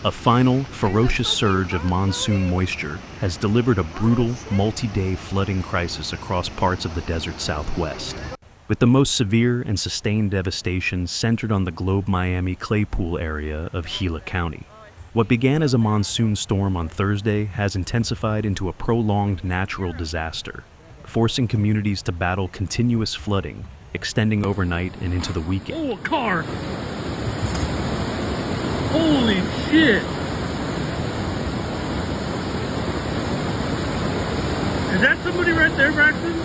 A final, ferocious surge of monsoon moisture has delivered a brutal, multi-day flooding crisis across parts of the desert Southwest, with the most severe and sustained devastation centered on the Globe Miami Claypool area of Gila County. What began as a monsoon storm on Thursday has intensified into a prolonged natural disaster, forcing communities to battle continuous flooding, extending overnight and into the weekend. Oh, a car! Holy shit! Is that somebody right there, Braxton?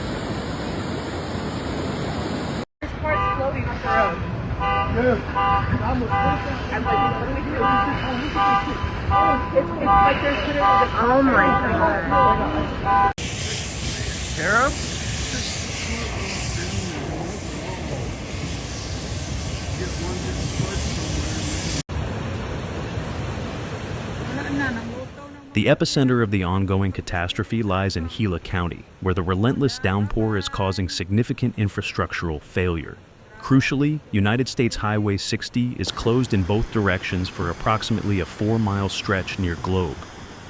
This car's floating off the road. Dude, I'm like, what do we do? It's like there's literally oh my god. Arab? The epicenter of the ongoing catastrophe lies in Gila County, where the relentless downpour is causing significant infrastructural failure. Crucially, United States Highway 60 is closed in both directions for approximately a 4-mile stretch near Globe,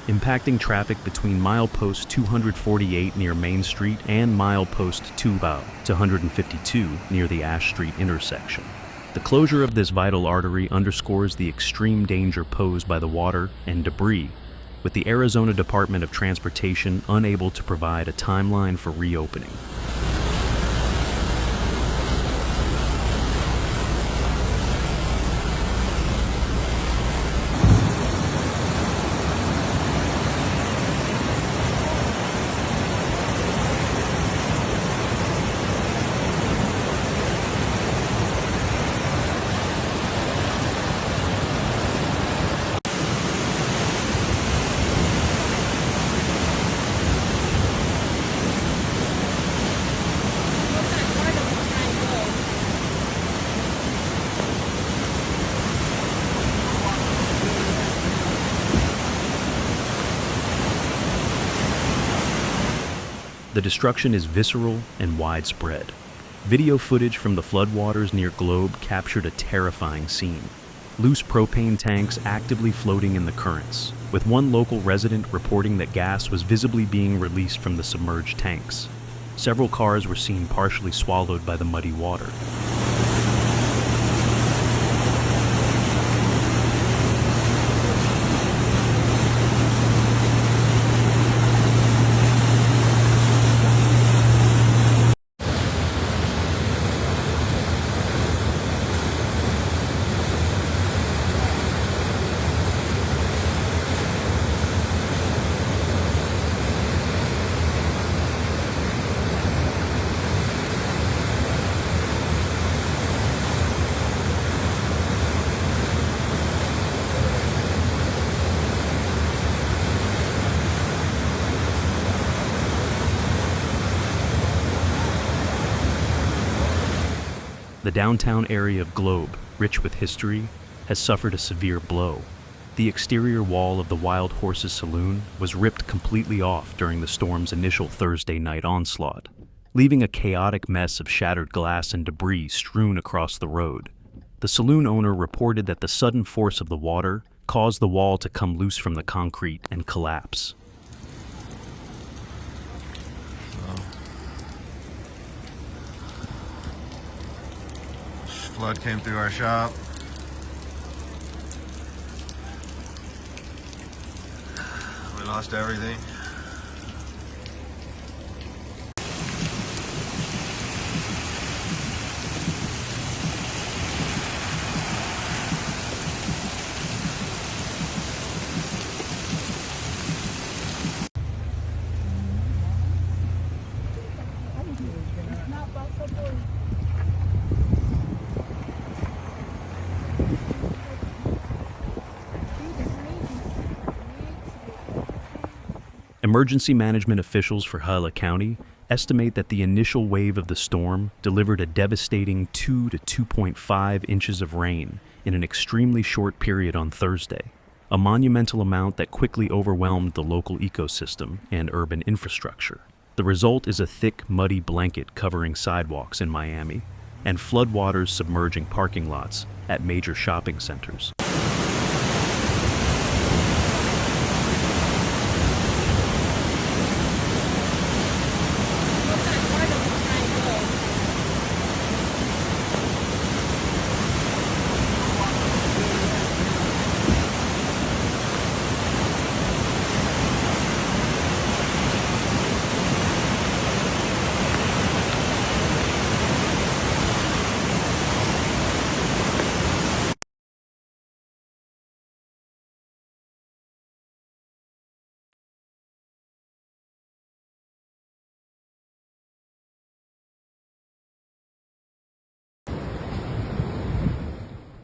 impacting traffic between milepost 248 near Main Street and milepost 252 near the Ash Street intersection. The closure of this vital artery underscores the extreme danger posed by the water and debris, with the Arizona Department of Transportation unable to provide a timeline for reopening. The destruction is visceral and widespread. Video footage from the floodwaters near Globe captured a terrifying scene. Loose propane tanks actively floating in the currents, with one local resident reporting that gas was visibly being released from the submerged tanks. Several cars were seen partially swallowed by the muddy water. The downtown area of Globe, rich with history, has suffered a severe blow. The exterior wall of the Wild Horses Saloon was ripped completely off during the storm's initial Thursday night onslaught, leaving a chaotic mess of shattered glass and debris strewn across the road. The saloon owner reported that the sudden force of the water caused the wall to come loose from the concrete and collapse. Flood came through our shop. We lost everything. Emergency management officials for Gila County estimate that the initial wave of the storm delivered a devastating 2 to 2.5 inches of rain in an extremely short period on Thursday, a monumental amount that quickly overwhelmed the local ecosystem and urban infrastructure. The result is a thick, muddy blanket covering sidewalks in Miami and floodwaters submerging parking lots at major shopping centers.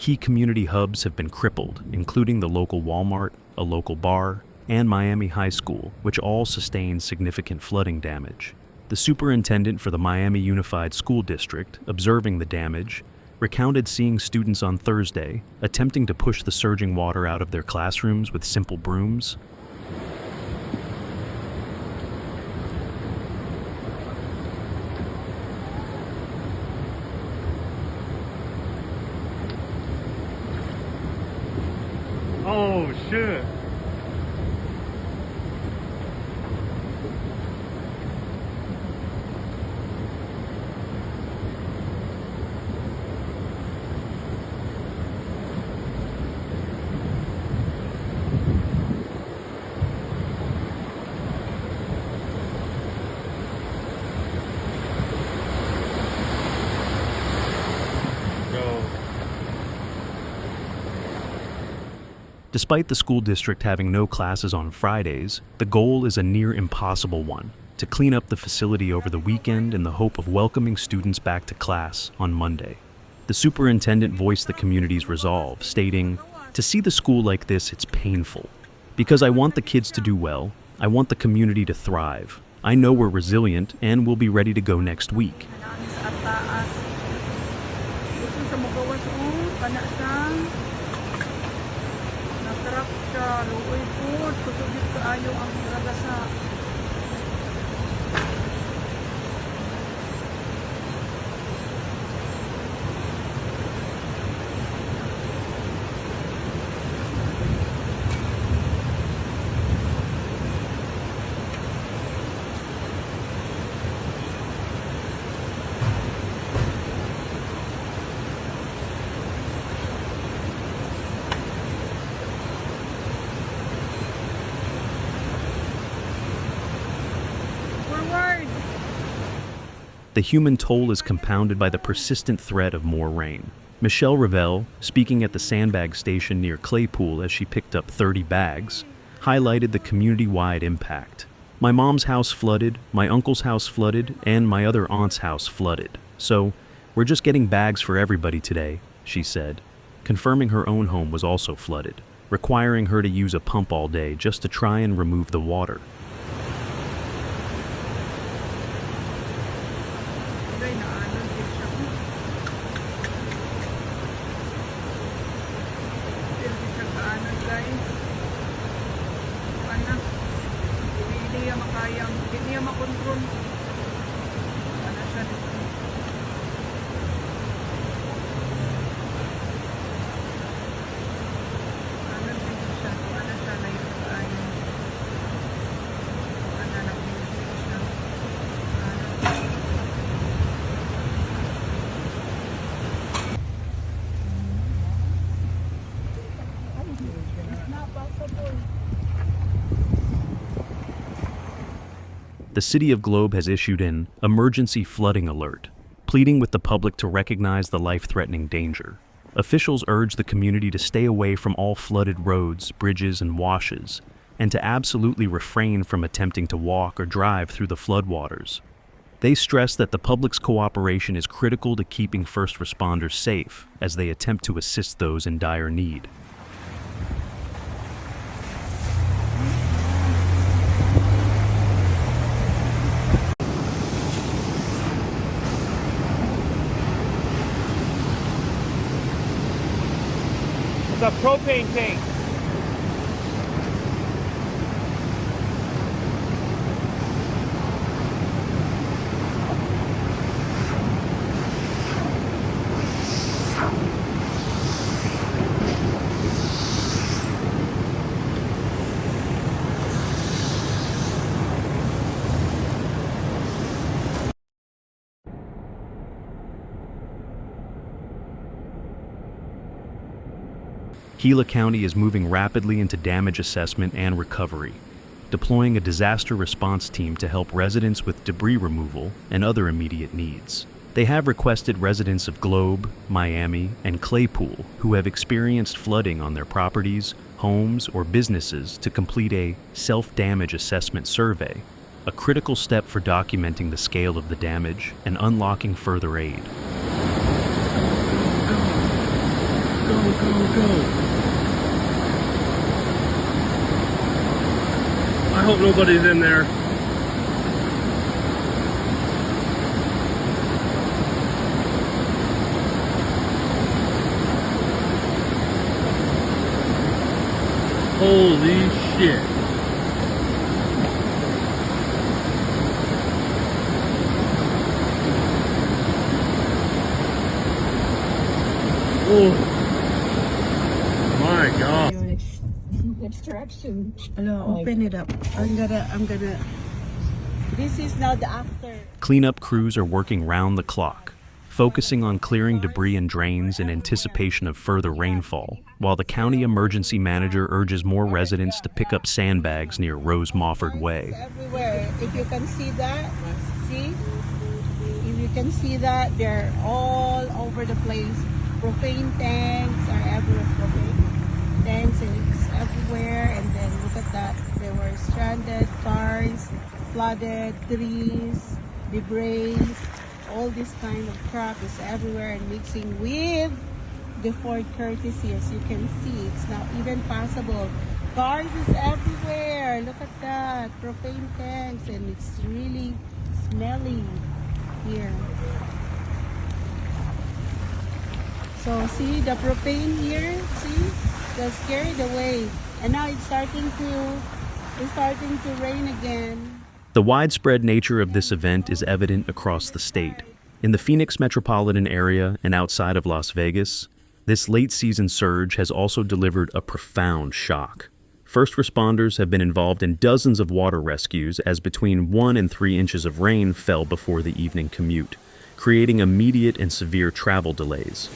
Key community hubs have been crippled, including the local Walmart, a local bar, and Miami High School, which all sustained significant flooding damage. The superintendent for the Miami Unified School District, observing the damage, recounted seeing students on Thursday attempting to push the surging water out of their classrooms with simple brooms. Oh shit. Despite the school district having no classes on Fridays, the goal is a near impossible one: to clean up the facility over the weekend in the hope of welcoming students back to class on Monday. The superintendent voiced the community's resolve, stating, "To see the school like this, it's painful. Because I want the kids to do well, I want the community to thrive. I know we're resilient and we'll be ready to go next week." The human toll is compounded by the persistent threat of more rain. Michelle Ravel, speaking at the sandbag station near Claypool as she picked up 30 bags, highlighted the community-wide impact. "My mom's house flooded, my uncle's house flooded, and my other aunt's house flooded. So, we're just getting bags for everybody today," she said, confirming her own home was also flooded, requiring her to use a pump all day just to try and remove the water. The City of Globe has issued an emergency flooding alert, pleading with the public to recognize the life-threatening danger. Officials urge the community to stay away from all flooded roads, bridges, and washes, and to absolutely refrain from attempting to walk or drive through the floodwaters. They stress that the public's cooperation is critical to keeping first responders safe as they attempt to assist those in dire need. The propane tank. Gila County is moving rapidly into damage assessment and recovery, deploying a disaster response team to help residents with debris removal and other immediate needs. They have requested residents of Globe, Miami, and Claypool who have experienced flooding on their properties, homes, or businesses to complete a self-damage assessment survey, a critical step for documenting the scale of the damage and unlocking further aid. I hope nobody's in there. Holy shit. Oh my God. Which direction? No, open it up. I'm gonna. This is now the after. Cleanup crews are working round the clock, focusing on clearing debris and drains in anticipation of further rainfall, while the county emergency manager urges more residents to pick up sandbags near Rose Mofford Way. Everywhere. If you can see that, see? If you can see that, they're all over the place. Propane tanks are everywhere. Propane tanks and it's everywhere. And then look at that. There were stranded cars, flooded trees, debris. All this kind of crap is everywhere and mixing with the Ford Courtesy. As you can see, it's not even possible. Cars is everywhere. Look at that. Propane tanks, and it's really smelly here. So see the propane here, see? Just carried away. And now it's starting to rain again. The widespread nature of this event is evident across the state. In the Phoenix metropolitan area and outside of Las Vegas, this late-season surge has also delivered a profound shock. First responders have been involved in dozens of water rescues as between 1 and 3 inches of rain fell before the evening commute, creating immediate and severe travel delays.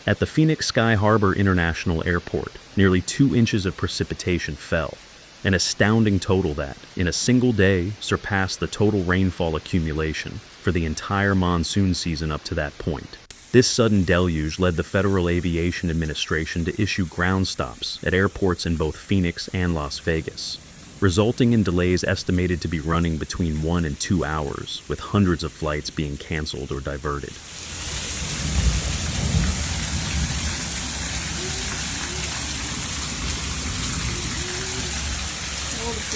At the Phoenix Sky Harbor International Airport, nearly 2 inches of precipitation fell, an astounding total that, in a single day, surpassed the total rainfall accumulation for the entire monsoon season up to that point. This sudden deluge led the Federal Aviation Administration to issue ground stops at airports in both Phoenix and Las Vegas, resulting in delays estimated to be running between 1 and 2 hours, with hundreds of flights being canceled or diverted.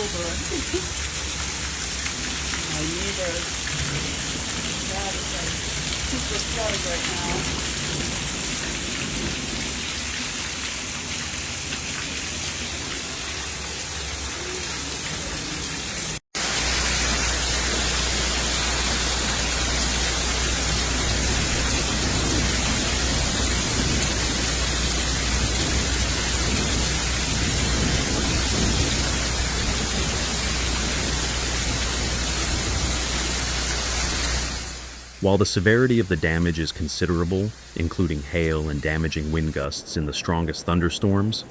My neighbors, that is like super flooded right now. While the severity of the damage is considerable, including hail and damaging wind gusts in the strongest thunderstorms,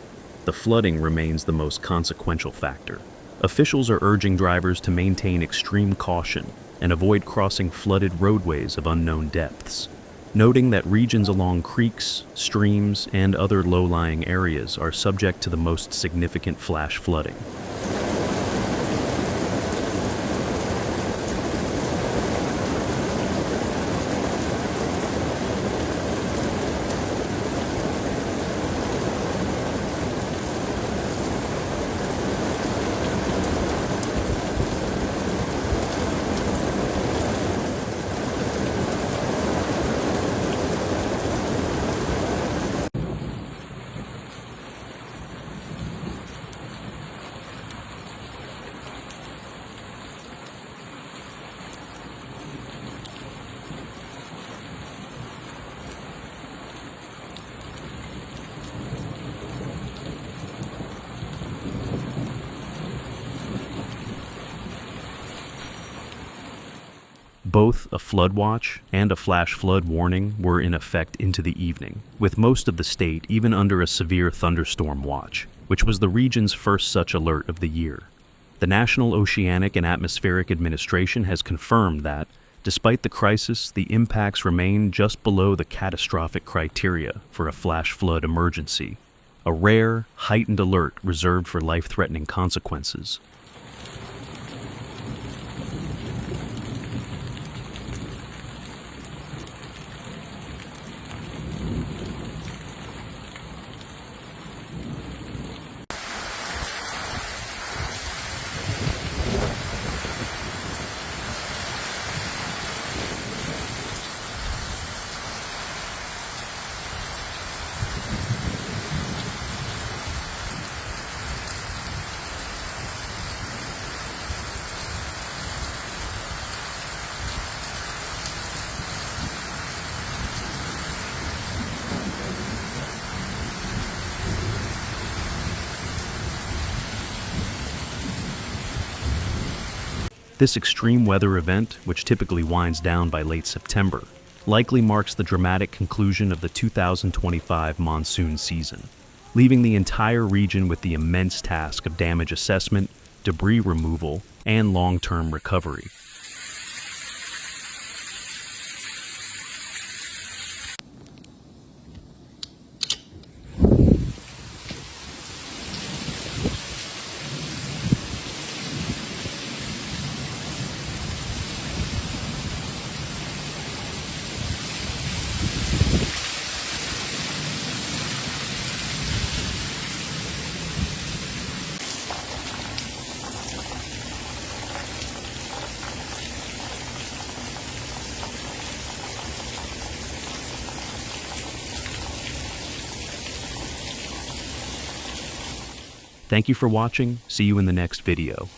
the flooding remains the most consequential factor. Officials are urging drivers to maintain extreme caution and avoid crossing flooded roadways of unknown depths, noting that regions along creeks, streams, and other low-lying areas are subject to the most significant flash flooding. Both a flood watch and a flash flood warning were in effect into the evening, with most of the state even under a severe thunderstorm watch, which was the region's first such alert of the year. The National Oceanic and Atmospheric Administration has confirmed that, despite the crisis, the impacts remain just below the catastrophic criteria for a flash flood emergency, a rare, heightened alert reserved for life-threatening consequences. This extreme weather event, which typically winds down by late September, likely marks the dramatic conclusion of the 2025 monsoon season, leaving the entire region with the immense task of damage assessment, debris removal, and long-term recovery. Thank you for watching. See you in the next video.